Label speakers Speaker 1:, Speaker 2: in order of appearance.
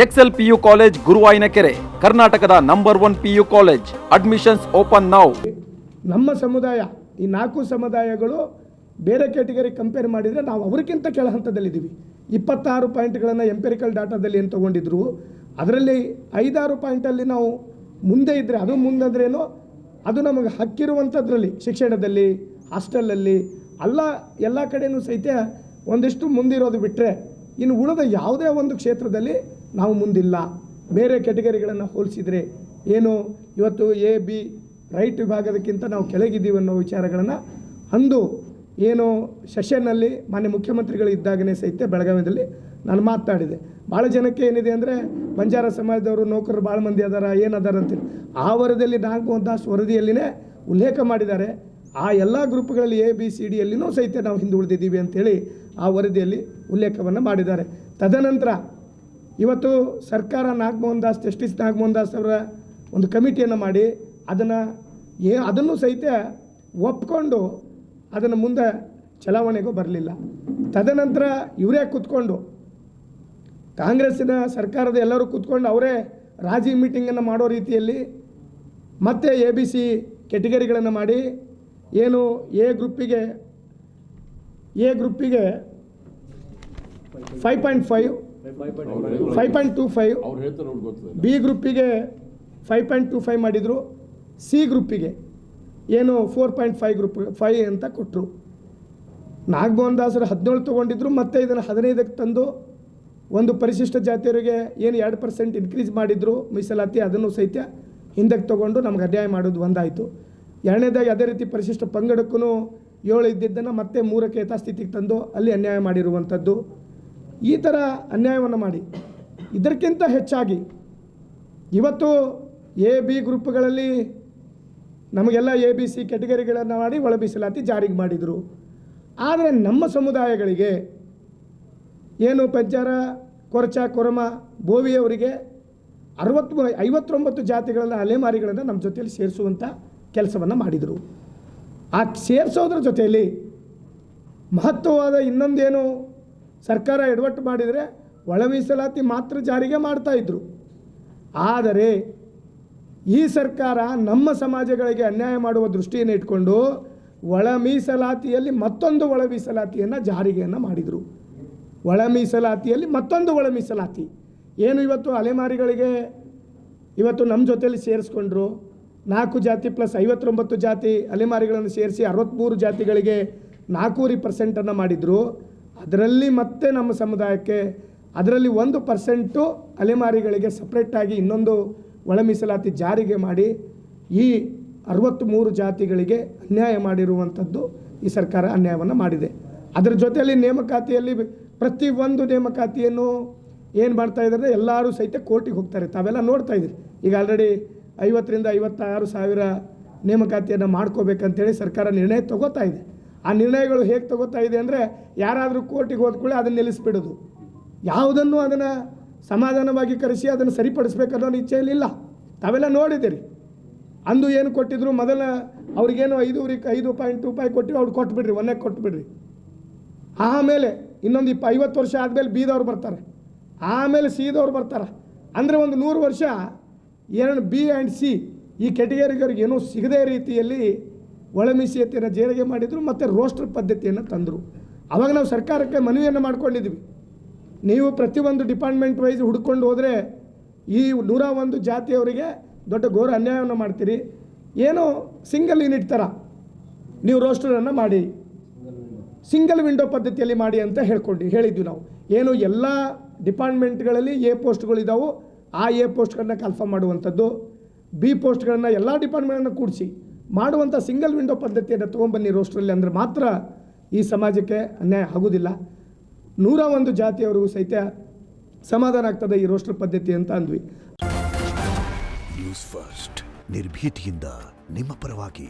Speaker 1: Excel PU college ಗುರುವಾಯಿನಕೆರೆ, ಕರ್ನಾಟಕದ number 1 PU college. Admissions open now.
Speaker 2: ನಮ್ಮ ಸಮುದಾಯ, ಈ 4 ಸಮುದಾಯಗಳು ಬೇರೆ ಕ್ಯಾಟಗರಿ ಕಂಪೇರ್ ಮಾಡಿದರೆ ನಾವು ಅವರಿಗಿಂತ ಕೆಳ ಹಂತದಲ್ಲಿದ್ದೀವಿ. 26 ಪಾಯಿಂಟ್ಗಳನ್ನು ಎಂಪೆರಿಕಲ್ ಡಾಟಾದಲ್ಲಿ ಏನು ತೊಗೊಂಡಿದ್ರು, ಅದರಲ್ಲಿ 5-6 ಪಾಯಿಂಟಲ್ಲಿ ನಾವು ಮುಂದೆ ಇದ್ದರೆ, ಅದು ಮುಂದಂದ್ರೇನು, ಅದು ನಮಗೆ ಹಕ್ಕಿರುವಂಥದ್ರಲ್ಲಿ ಶಿಕ್ಷಣದಲ್ಲಿ, ಹಾಸ್ಟೆಲಲ್ಲಿ ಎಲ್ಲ ಕಡೆಯೂ ಸಹಿತ ಒಂದಿಷ್ಟು ಮುಂದಿರೋದು ಬಿಟ್ಟರೆ ಇನ್ನು ಉಳಿದ ಯಾವುದೇ ಒಂದು ಕ್ಷೇತ್ರದಲ್ಲಿ ನಾವು ಮುಂದಿಲ್ಲ. ಬೇರೆ ಕ್ಯಾಟಗರಿಗಳನ್ನು ಹೋಲಿಸಿದರೆ ಏನು ಇವತ್ತು A-B ರೈಟ್ ವಿಭಾಗದಕ್ಕಿಂತ ನಾವು ಕೆಳಗಿದ್ದೀವಿ ಅನ್ನೋ ವಿಚಾರಗಳನ್ನು ಅಂದು ಏನು ಸೆಷನ್ನಲ್ಲಿ ಮಾನ್ಯ ಮುಖ್ಯಮಂತ್ರಿಗಳು ಇದ್ದಾಗನೇ ಸಹಿತ ಬೆಳಗಾವಿಯಲ್ಲಿ ನಾನು ಮಾತಾಡಿದೆ. ಭಾಳ ಜನಕ್ಕೆ ಏನಿದೆ ಅಂದರೆ ಬಂಜಾರ ಸಮಾಜದವರು ನೌಕರರು ಭಾಳ ಮಂದಿ ಅದಾರ, ಏನದಾರ ಅಂತೇಳಿ ಆ ವರದಿಯಲ್ಲಿ ನಾಗಮೋಹನ್ ವರದಿಯಲ್ಲಿನೇ ಉಲ್ಲೇಖ ಮಾಡಿದ್ದಾರೆ. ಆ ಎಲ್ಲ ಗ್ರೂಪ್ಗಳಲ್ಲಿ ABCDಯಲ್ಲಿನೂ ಸಹಿತ ನಾವು ಹಿಂದುಳಿದಿದ್ದೀವಿ ಅಂಥೇಳಿ ಆ ವರದಿಯಲ್ಲಿ ಉಲ್ಲೇಖವನ್ನು ಮಾಡಿದ್ದಾರೆ. ತದನಂತರ ಇವತ್ತು ಸರ್ಕಾರ ಜಸ್ಟಿಸ್ ನಾಗಮೋಹನ್ ದಾಸ್ ಅವರ ಒಂದು ಕಮಿಟಿಯನ್ನು ಮಾಡಿ ಅದನ್ನು ಸಹಿತ ಒಪ್ಕೊಂಡು ಅದನ್ನು ಮುಂದೆ ಚಲಾವಣೆಗೂ ಬರಲಿಲ್ಲ. ತದನಂತರ ಇವರೇ ಕೂತ್ಕೊಂಡು ಕಾಂಗ್ರೆಸ್ಸಿನ ಸರ್ಕಾರದ ಎಲ್ಲರೂ ಕೂತ್ಕೊಂಡು ಅವರೇ ರಾಜಿ ಮೀಟಿಂಗನ್ನು ಮಾಡೋ ರೀತಿಯಲ್ಲಿ ಮತ್ತೆ ABC ಕೆಟಗರಿಗಳನ್ನು ಮಾಡಿ ಏನು ಎ ಗ್ರೂಪಿಗೆ 5.5, 5.25, B ಗ್ರೂಪಿಗೆ 5.25 ಮಾಡಿದರು, C ಗ್ರೂಪಿಗೆ ಏನು 4.5 ಅಂತ ಕೊಟ್ಟರು. ನಾಗಮೋಹನ್ ದಾಸರು 17 ತೊಗೊಂಡಿದ್ರು, ಮತ್ತು ಇದನ್ನು 15ಕ್ಕೆ ತಂದು ಒಂದು ಪರಿಶಿಷ್ಟ ಜಾತಿಯವರಿಗೆ ಏನು 2% ಇನ್ಕ್ರೀಸ್ ಮಾಡಿದ್ರು ಮೀಸಲಾತಿ, ಅದನ್ನು ಸಹಿತ ಹಿಂದಕ್ಕೆ ತೊಗೊಂಡು ನಮ್ಗೆ ಅನ್ಯಾಯ ಮಾಡೋದು ಒಂದಾಯಿತು. ಎರಡನೇದಾಗಿ ಅದೇ ರೀತಿ ಪರಿಶಿಷ್ಟ ಪಂಗಡಕ್ಕೂ 7 ಇದ್ದಿದ್ದನ್ನು ಮತ್ತೆ 3ಕ್ಕೆ ಯಥಾಸ್ಥಿತಿಗೆ ತಂದು ಅಲ್ಲಿ ಅನ್ಯಾಯ ಮಾಡಿರುವಂಥದ್ದು. ಈ ಥರ ಅನ್ಯಾಯವನ್ನು ಮಾಡಿ ಇದಕ್ಕಿಂತ ಹೆಚ್ಚಾಗಿ ಇವತ್ತು A-B ಗ್ರೂಪ್ಗಳಲ್ಲಿ ನಮಗೆಲ್ಲ ABC ಕೆಟಗರಿಗಳನ್ನು ಮಾಡಿ ಒಳ ಮೀಸಲಾತಿ ಜಾರಿಗೆ ಮಾಡಿದರು. ಆದರೆ ನಮ್ಮ ಸಮುದಾಯಗಳಿಗೆ ಏನು ಪಂಚಾರ, ಕೊರಚ, ಕೊರಮ, ಬೋವಿಯವರಿಗೆ 59 ಜಾತಿಗಳನ್ನು ಅಲೆಮಾರಿಗಳನ್ನು ನಮ್ಮ ಜೊತೆಯಲ್ಲಿ ಸೇರಿಸುವಂಥ ಕೆಲಸವನ್ನು ಮಾಡಿದರು. ಆ ಸೇರಿಸೋದ್ರ ಜೊತೆಯಲ್ಲಿ ಮಹತ್ವವಾದ ಇನ್ನೊಂದೇನು ಸರ್ಕಾರ ಎಡವಟ್ಟು ಮಾಡಿದರೆ ಒಳ ಮೀಸಲಾತಿ ಮಾತ್ರ ಜಾರಿಗೆ ಮಾಡ್ತಾಯಿದ್ರು. ಆದರೆ ಈ ಸರ್ಕಾರ ನಮ್ಮ ಸಮಾಜಗಳಿಗೆ ಅನ್ಯಾಯ ಮಾಡುವ ದೃಷ್ಟಿಯನ್ನು ಇಟ್ಕೊಂಡು ಒಳ ಮೀಸಲಾತಿಯಲ್ಲಿ ಮತ್ತೊಂದು ಒಳ ಮೀಸಲಾತಿಯನ್ನು ಜಾರಿಗೆಯನ್ನು ಮಾಡಿದರು. ಒಳ ಮೀಸಲಾತಿಯಲ್ಲಿ ಮತ್ತೊಂದು ಒಳ ಮೀಸಲಾತಿ ಏನು ಇವತ್ತು ಅಲೆಮಾರಿಗಳಿಗೆ ಇವತ್ತು ನಮ್ಮ ಜೊತೆಯಲ್ಲಿ ಸೇರಿಸ್ಕೊಂಡ್ರು. 4 ಜಾತಿ ಪ್ಲಸ್ 59 ಜಾತಿ ಅಲೆಮಾರಿಗಳನ್ನು ಸೇರಿಸಿ 63 ಜಾತಿಗಳಿಗೆ 4% ಮಾಡಿದರು. ಅದರಲ್ಲಿ ಮತ್ತೆ ನಮ್ಮ ಸಮುದಾಯಕ್ಕೆ ಅದರಲ್ಲಿ 1% ಅಲೆಮಾರಿಗಳಿಗೆ ಸಪ್ರೇಟಾಗಿ ಇನ್ನೊಂದು ಒಳ ಮೀಸಲಾತಿ ಜಾರಿಗೆ ಮಾಡಿ ಈ 63 ಜಾತಿಗಳಿಗೆ ಅನ್ಯಾಯ ಮಾಡಿರುವಂಥದ್ದು ಈ ಸರ್ಕಾರ ಅನ್ಯಾಯವನ್ನು ಮಾಡಿದೆ. ಅದರ ಜೊತೆಯಲ್ಲಿ ನೇಮಕಾತಿಯಲ್ಲಿ ಪ್ರತಿಯೊಂದು ನೇಮಕಾತಿಯನ್ನು ಏನು ಮಾಡ್ತಾಯಿದ್ದಾರೆ, ಎಲ್ಲರೂ ಸಹಿತ ಕೋರ್ಟಿಗೆ ಹೋಗ್ತಾರೆ. ತಾವೆಲ್ಲ ನೋಡ್ತಾ ಇದ್ದೀರಿ. ಈಗ ಆಲ್ರೆಡಿ 50,000 ರಿಂದ 56,000 ನೇಮಕಾತಿಯನ್ನು ಮಾಡ್ಕೋಬೇಕಂತೇಳಿ ಸರ್ಕಾರ ನಿರ್ಣಯ ತಗೋತಾ ಇದೆ. ಆ ನಿರ್ಣಯಗಳು ಹೇಗೆ ತಗೋತಾ ಇದೆ ಅಂದರೆ, ಯಾರಾದರೂ ಕೋರ್ಟಿಗೆ ಹೋದ್ಕೊಳ್ಳಿ ಅದನ್ನು ನಿಲ್ಲಿಸ್ಬಿಡೋದು, ಯಾವುದನ್ನು ಅದನ್ನು ಸಮಾಧಾನವಾಗಿ ಕರೆಸಿ ಅದನ್ನು ಸರಿಪಡಿಸ್ಬೇಕನ್ನೋ ಇಚ್ಛೆಯಲ್ಲಿಲ್ಲ. ತಾವೆಲ್ಲ ನೋಡಿದ್ದೀರಿ. ಅಂದು ಏನು ಕೊಟ್ಟಿದ್ರು, ಮೊದಲ ಅವ್ರಿಗೇನು 5.2 ಕೊಟ್ಟಿವಿ, ಅವ್ರು ಕೊಟ್ಬಿಡ್ರಿ, 1 ಕೊಟ್ಬಿಡ್ರಿ. ಆಮೇಲೆ ಇನ್ನೊಂದು 50 ವರ್ಷ ಆದಮೇಲೆ B-ದವ್ರು ಬರ್ತಾರೆ, ಆಮೇಲೆ C-ದವ್ರು ಬರ್ತಾರೆ. ಅಂದರೆ ಒಂದು 100 ವರ್ಷ B ಆ್ಯಂಡ್ C ಈ ಕೆಟಗರಿಗರಿಗೆ ಏನೂ ಸಿಗದೇ ರೀತಿಯಲ್ಲಿ ಒಳ ಮೀಸಲಾತಿಯನ್ನು ಜಾರಿಗೆ ಮಾಡಿದರು ಮತ್ತು ರೋಸ್ಟರ್ ಪದ್ಧತಿಯನ್ನು ತಂದರು. ಆವಾಗ ನಾವು ಸರ್ಕಾರಕ್ಕೆ ಮನವಿಯನ್ನು ಮಾಡ್ಕೊಂಡಿದ್ವಿ, ನೀವು ಪ್ರತಿಯೊಂದು ಡಿಪಾರ್ಟ್ಮೆಂಟ್ ವೈಸ್ ಹುಡ್ಕೊಂಡು ಹೋದರೆ ಈ 101 ಜಾತಿಯವರಿಗೆ ದೊಡ್ಡ ಘೋರ ಅನ್ಯಾಯವನ್ನು ಮಾಡ್ತೀರಿ. ಏನೋ ಸಿಂಗಲ್ ಯೂನಿಟ್ ಥರ ನೀವು ರೋಸ್ಟರನ್ನು ಮಾಡಿ, ಸಿಂಗಲ್ ವಿಂಡೋ ಪದ್ಧತಿಯಲ್ಲಿ ಮಾಡಿ ಅಂತ ಹೇಳಿದ್ವಿ ನಾವು. ಏನು ಎಲ್ಲ ಡಿಪಾರ್ಟ್ಮೆಂಟ್ಗಳಲ್ಲಿ A ಪೋಸ್ಟ್ಗಳಿದ್ದಾವೆ, ಆ A ಪೋಸ್ಟ್ಗಳನ್ನ ಕನ್ಫರ್ಮ್ ಮಾಡುವಂಥದ್ದು, B ಪೋಸ್ಟ್ಗಳನ್ನು ಎಲ್ಲ ಡಿಪಾರ್ಟ್ಮೆಂಟನ್ನು ಕೂಡಿಸಿ ಮಾಡುವಂಥ ಸಿಂಗಲ್ ವಿಂಡೋ ಪದ್ಧತಿಯನ್ನು ತೊಗೊಂಬನ್ನಿ ರೋಸ್ಟ್ರಲ್ಲಿ, ಅಂದರೆ ಮಾತ್ರ ಈ ಸಮಾಜಕ್ಕೆ ಅನ್ಯಾಯ ಆಗೋದಿಲ್ಲ. 101 ಜಾತಿಯವರಿಗೂ ಸಹಿತ ಸಮಾಧಾನ ಆಗ್ತದೆ ಈ ರೋಸ್ಟರ್ ಪದ್ಧತಿ ಅಂತ ಅಂದ್ವಿ.
Speaker 3: ನ್ಯೂಸ್ ಫಸ್ಟ್, ನಿರ್ಭೀತಿಯಿಂದ ನಿಮ್ಮ ಪರವಾಗಿ.